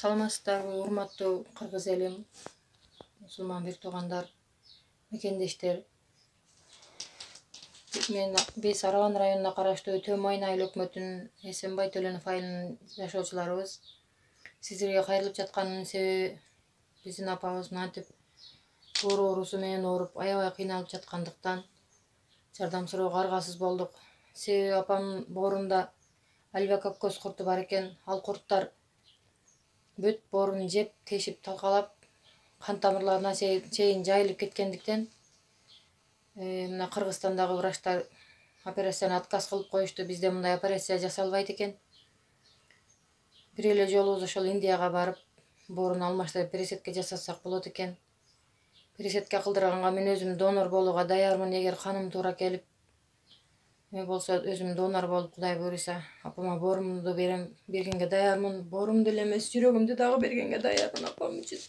Саламатсыздарбы, урматтуу кыргыз элим, мусулман бир туугандар, мекендештер. Мен Бес Араган районуна караштуу Төм Айна айыл өкмөтүнүн Эсенбай Төлөнов айылынын жашоочуларыбыз. Сиздерге кайрылып жатканынын себеби биздин апабыз мынтип оорусу менен ооруп, аябай кыйналып жаткандыктан жардам суроого аргасыз болдук. Себеби апамдын боорунда альвакоккоз курту бар экен. Ал курттар бүт боорун жеп, тешип, талкалап, кан тамырларына чейин жайылып кеткендиктен мына Кыргызстандагы врачтар операцияны отказ кылып коюшту. Бизде мындай операция жасалбайт экен. Бир эле жолубуз ошол Индияга барып, бооруну алмаштырып пересетке жасасак болот экен. Пересетке кылдырганга мен өзүм донор болууга даярмын, эгер каным туура келип. Мен болсо өзүм донор болуп, Кудай буйруса, апама боорумду бергенге даярмын. Боорумду эле эмес, жүрөгүмдү дагы бергенге даярмын апам үчүн.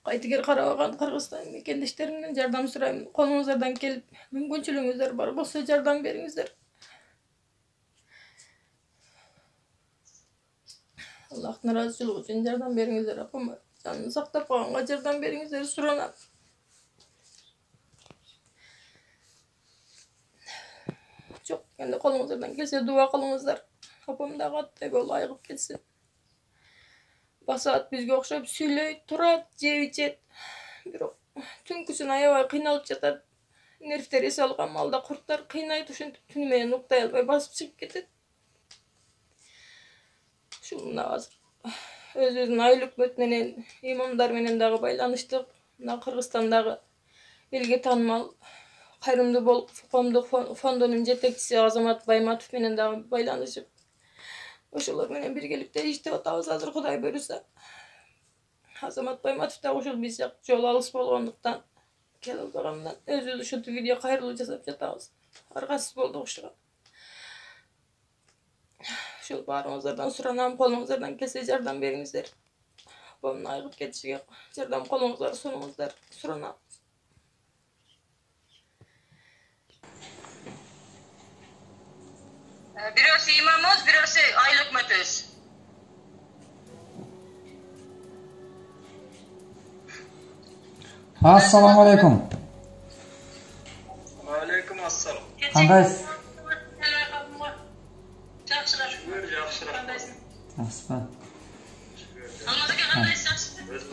Кайтыгер карабаган Кыргызстан мекендештеримден жардам сурайм. Колуңуздардан келип, мүмкүнчүлүгүңүздөр бар болсо жардам бериңиздер. Аллахтын ыраазычылыгы үчүн жардам бериңиздер. Апама жанын сактап калганга жардам бериңиздер, суранам. Жок, энди колуңуздардан келсе дуа кылыңыздар. Апам дагы аттай болуп айыгып кетсин. Басаат бизге окшоп сүйлөйт, турат, жеп ичет. Бирок түнкүсүн аябай кыйналып жатат. Нервтери эс алган малда курттар кыйнайт, ошентип түнү менен уктай албай басып чыгып кетет. Ушул мына азыр өзүбүздүн айыл өкмөт менен, имамдар менен дагы байланыштык. Мына Кыргызстандагы элге таанымал Кайрымдуу Бол коомдук фондунун жетекчиси Азамат Байматов менен дагы байланышып, ошолор менен биргеликте иштеп атабыз азыр, Кудай буйруса. Азамат Байматов дагы ушул биз жак жол алыс болгондуктан келе албагандан өзүбүз ушинтип видео кайрылуу жасап жатабыз. Аргасыз болдук ушуга. Ушул баарыңыздардан суранам, колуңуздардан келсе жардам бериңиздер. Апамдын айыгып кетишиге жардам колуңуздар сунуңуздар, суранам. Бирөөсү имамыбыз, бирөөсү айыл өкмөтүбүз. Ассаламу алейкум. Алейкум ассалам. Кандайсыз? Жакшыраак. Жакшыраак. Кандайсың? Жақсы. Алмаз ака кандайсыз, жакшысыз?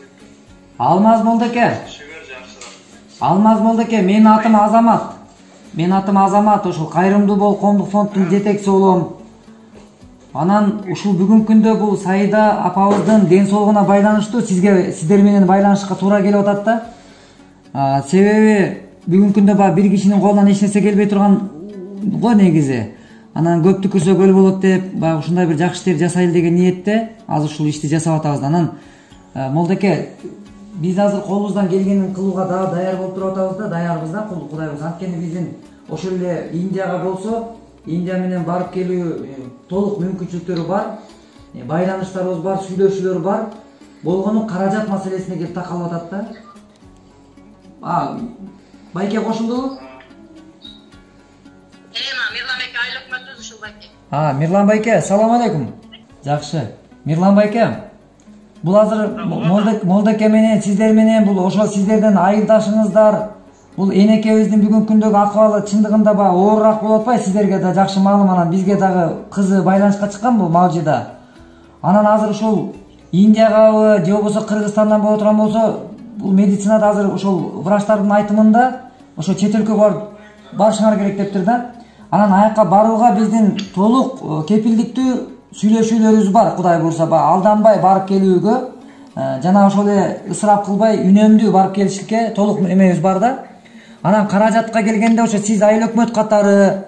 Алмаз Молдеке. Шүгүр жакшыраак. Алмаз Молдеке, менин атым Азамат. Менин атым Азамат, ошол Кайрымдуу Бол коомдук фондунун жетекчиси болом. Анан ушул бүгүнкү күндө бул Саида апабыздын ден соолугуна байланыштуу сиздер менен байланышка туура келип атат да. Себеби бүгүнкү күндө баягы бир кишинин колунан эч нерсе келбей турган го негизи. Анан көптү көрсө көл болот деп, баягы ушундай бир жакшы ишти жасайлы деген ниетте азыр ушул ишти жасап атабыз. Анан Молдеке, биз азыр колубуздан келгенин кылууга дагы даяр болуп туруп атабыз да, даярбыз да, Кудай буйруса. Анткени биздин ошол эле Индияга болсо, Индия менен барып келүү толук мүмкүнчүлүктөрү бар, байланыштарыбыз бар, сүйлөшүүлөр бар. Болгону каражат маселесине келип такалып атат да. Байке кошулдубу? Мирлан байке, айыл өкмөтүбүз ушул байке. Мирлан байке, салам алейкум. Жакшы. Мирлан байке, бул азыр Молдеке менен сиздер менен бул ошол сиздердин айылдашыңыздар, бул энекебиздин бүгүнкү күндөгү акыбалы чындыгында баягы оорураак болуп атпайбы? Сиздерге да жакшы маалым, анан бизге дагы кызы байланышка чыккан бул Мавжида. Анан азыр ушул Индиягабы же болбосо Кыргызстандан боло турган болсо, бул медицинада азыр ошол врачтардын айтымында ошо чет өлкөгө барышыңар керек дептир да. Анан аяка барууга биздин толук кепилдиктүү сүйлөшүүлөрүбүз бар, Кудай буйруса. Алданбай барып келүүгө, жана ошол эле ысырап кылбай үнөмдүү барып келишке толук эмебиз бар да. Анан каражатка келгенде ошо сиз айыл өкмөт катары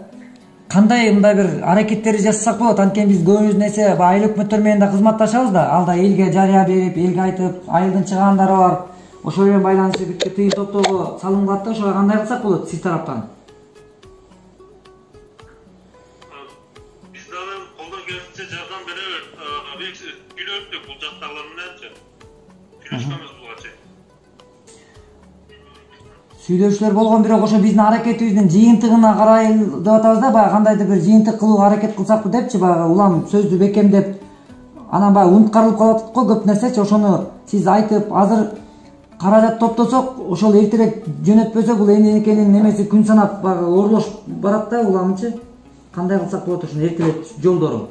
кандай мындай бир аракеттерди жасасак болот? Анткени биз көбүнчө нерсе айыл өкмөттөр менен да кызматташабыз да. Ал да элге жарыя берип, элге айтып, айылдын чыгандары бар. Ошол менен байланышып бүтүп тыйын топтоого салынгат да. Ошого кандай кылсак болот сиз тараптан? Bizden koldan gelsince jardan berебиз. Biz сүйлөштүк бул жактагылар мененчи. Сүйлөшкөнбүз булгачы. Сүйлөшүүлөр болгон, бирок ошо биздин аракетибиздин жыйынтыгына карай деп атабыз да. Баягы кандайдыр бир жыйынтык кылууга аракет кылсакпы депчи, баягы улам сөздү бекемдеп анан баягы унуткарылып калат го көп нерсечи, ошону сиз айтып азыр каражат топтосок, ошол эртерээк жөнөтпөсө бул энекенин немеси күн санап баягы оорулашып барат да, уламчы. Кандай кылсак болот ушуну эртелеп жолдору?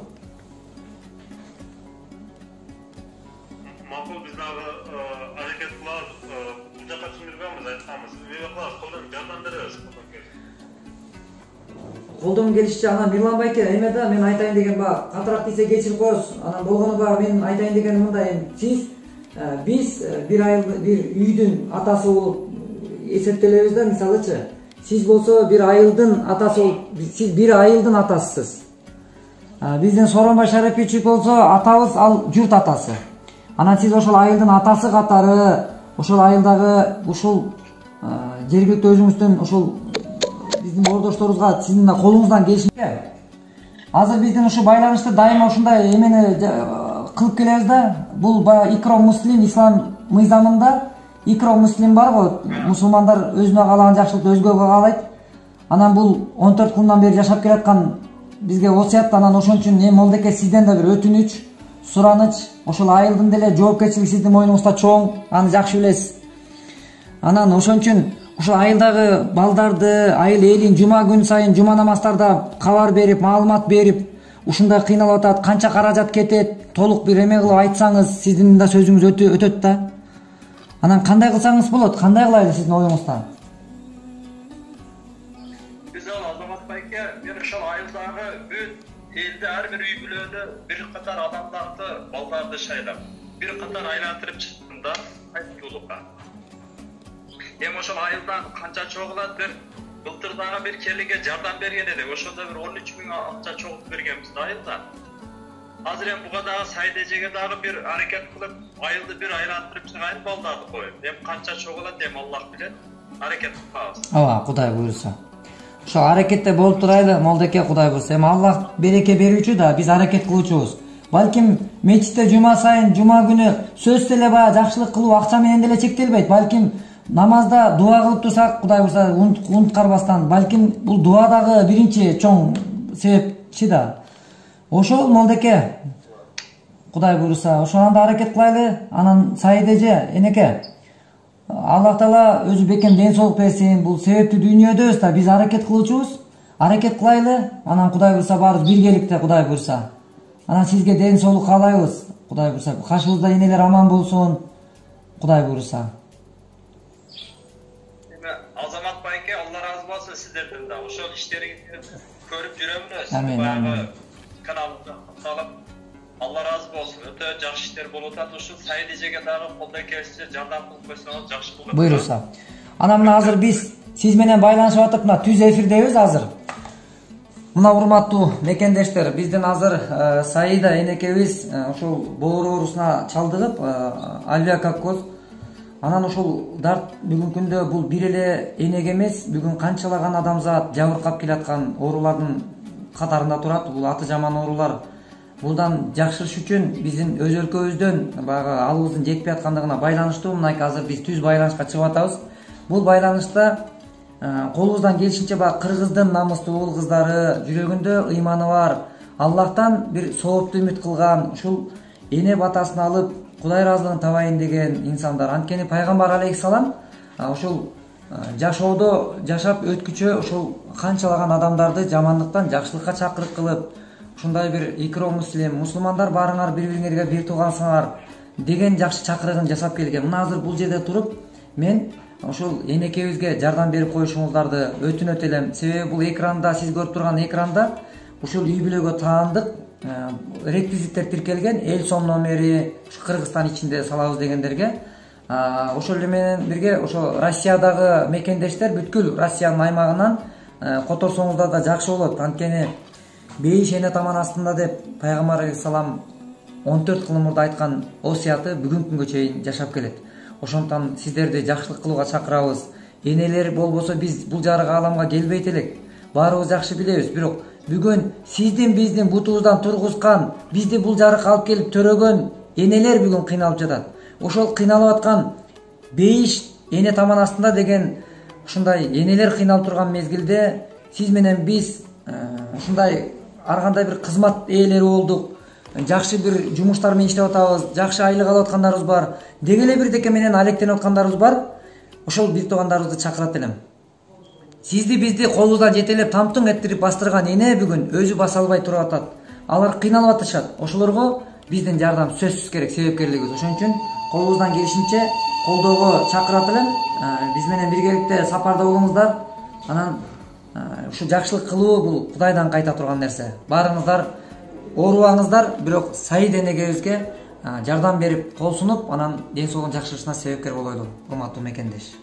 Макул биз дагы аракет кылабыз. Бул жака чыгырганбыз, айтканбыз. Эмне кылабыз? Колдон жардам беребиз, Колдон келишчи. Анан Мирлан байке, эме да мен айтайын деген баягы катыраак тийсе кечирип коебуз. Анан болгону баягы мен айтайын дегеним мындай, сиз биз бир үйдүн атасы болуп эсептелебиз да, мисалычы. Сиз болсо бир айылдын атасы болуп, сиз бир айылдын атасысыз. Биздин Сооронбай Шаропович болсо атабыз ал журт атасы. Анан сиз ошол айылдын атасы катары, ошол айылдагы ушул жергиликтүү өзүңүздүн ошол биздин боордошторубузга сиздин колуңуздан келишинче азыр биздин ушу байланышты дайыма ушундай эмени кылып келебиз да. Бул баягы икром муслим, ислам мыйзамында икром муслим бар го, мусулмандар өзүнө каалаган жакшылыкты өзгөгө каалайт. Анан бул 14 кылымдан бери жашап келаткан бизге осуят. Анан ошон үчүн Молдеке сизден да бир өтүнүч, сураныч, ошол айылдын деле жоопкерчилиги сиздин мойнуңузда чоң, аны жакшы билесиз. Анан ошон үчүн ушул айылдагы балдарды, айыл элин жума күн сайын жума намаздарда кабар берип, маалымат берип, ушундай кыйналып атат, канча каражат кетет, толук бир эме кылып айтсаңыз, сиздин да сөзүңүз өтөт да. Анан кандай кылсаңыз болот? Кандай кылайлы сиздин оюңузда? Биз Азамат байке, мен ошол айылдагы бүт элди ар бир үй бүлөнү бир катар адамдарды, балдарды шайлап, бир катар айлантырып чыктым да, айтуулукка. Эми ошол айылдан канча чогулат бир былтыр дагы бир келиге жардам берген элек. Ошондо бир 13 000 акча чогултуп бергенбиз да айылдан. Азыр эми буга дагы сайдежеге дагы бир аракет кылып, айылды бир айлантырып чыгайын, балдарды коюп. Эми канча чогулат, эми Аллах билет. Аракет кылабыз. Ооба, Кудай буйруса. Ошо аракетте болуп турайлы, Молдеке, Кудай буйруса. Эми Аллах береке берүүчү да, биз аракет кылуучубуз. Балким мечитте жума сайын, жума күнү сөз деле баягы жакшылык кылуу акча менен деле чектелбейт. Балким намазда дуа кылып турсак, Кудай буйруса, унуткарбастан, балким бул дуа дагы биринчи чоң себепчи да. Ошол Молдеке, Кудай буйруса, ошондо аракет кылайлы. Анан Саидеже, энеке, Аллах Таала өзү бекем ден соолук берсин. Бул себептүү дүйнөдөбүз да, биз аракет кылуучубуз. Аракет кылайлы. Анан Кудай буйруса баарыбыз биргеликте, Кудай буйруса. Анан сизге ден соолук каалайбыз, Кудай буйруса. Кашыбызда энелер аман болсун, Кудай буйруса. Азамат байке, Алла разы болсун сиздерден да. Ошол иштериңизди көрүп жүрөмүз. Амин, амин. Каналды салып, Алла разы болсун. Өтө жакшы иштер болуп атат. Ушул Сайдежеге дагы колдон келишинче жардам кылып койсоңуз жакшы болот. Буйруса. Анан мына азыр биз сиз менен байланышып атып, мына түз эфирдебиз азыр. Мына урматтуу мекендештер, биздин азыр Саида энекебиз ошол боор оорусуна чалдыгып, авиакоккоз. Анан ошол дарт бүгүнкү күндө бул бир эле энеге эмес, бүгүн канчалаган адамзат жабыркап келаткан оорулардын катарында турат. Бул аты жаман оорулар. Булдан жакшырыш үчүн биздин өз өлкөбүздөн баягы алыбыздын жетпей аткандыгына байланыштуу мынайки азыр биз түз байланышка чыгып атабыз. Бул байланышта колубуздан келишинче баягы кыргыздын намыстуу уул кыздары, жүрөгүндө ыйманы бар, Аллахтан бир соопту үмүт кылган, ушул эне батасын алып Кудай ыраазылыгын табайын деген инсандар. Анткени пайгамбар алейхиссалам ошол жашоодо жашап өткүчө ошол канчалаган адамдарды жамандыктан жакшылыкка чакырык кылып, ушундай бир икром муслим, мусулмандар баарыңар бири-бириңерге бир туугансыңар деген жакшы чакырыгын жасап келген. Мына азыр бул жерде туруп мен ошол энекебизге жардам берип коюшуңуздарды өтүнөт элем. Себеби бул экранда, сиз көрүп турган экранда ушул үй бүлөгө таандык реквизиттер тиркелген, эл сом номери, Кыргызстан ичинде салабыз дегендерге. Ошол эле менен бирге ошо Россиядагы мекендештер бүткүл Россиянын аймагынан которсоңуздар да жакшы болот. Анткени бейиш эне таман астында деп пайгамбар алейхиссалам 14 кылым мурда айткан осуяты бүгүнкү күнгө чейин жашап келет. Ошондон сиздерди жакшылык кылууга чакырабыз. Энелер болбосо биз бул жарык ааламга келбейт элек. Баарыбыз жакшы билебиз, бирок бүгүн сиздин биздин бутубуздан тургузган, бизди бул жарыкка алып келип төрөгөн энелер бүгүн кыйналып жатат. Ошол кыйналып аткан бейиш эне таман астында деген ушундай энелер кыйналып турган мезгилде сиз менен биз ушундай ар кандай бир кызмат ээлери болдук. жакшы бир жумуштар менен иштеп атабыз, жакшы айлык алып аткандарыбыз бар, деги эле бир деке менен алектенип аткандарыбыз бар. Ошол бир туугандарыбызды чакырат элем. Сизди бизди колубуздан жетелеп тамтың эттирип бастырган эне бүгүн өзү баса албай туруп атат. Алар кыйналып атышат. Ошолорго биздин жардам сөзсүз керек, себепкерлигибиз. Ошон үчүн колубуздан келишинче колдоого чакырат элем. Биз менен биргеликте сапарда болуңуздар. Анан ушу жакшылык кылуу бул Кудайдан кайта турган нерсе. Баарыңыздар оорубаңыздар, бирок Саид энегебизге жардам берип, кол сунуп, анан ден соолугун жакшырышына себепкер болойлу. Урматтуу мекендеш.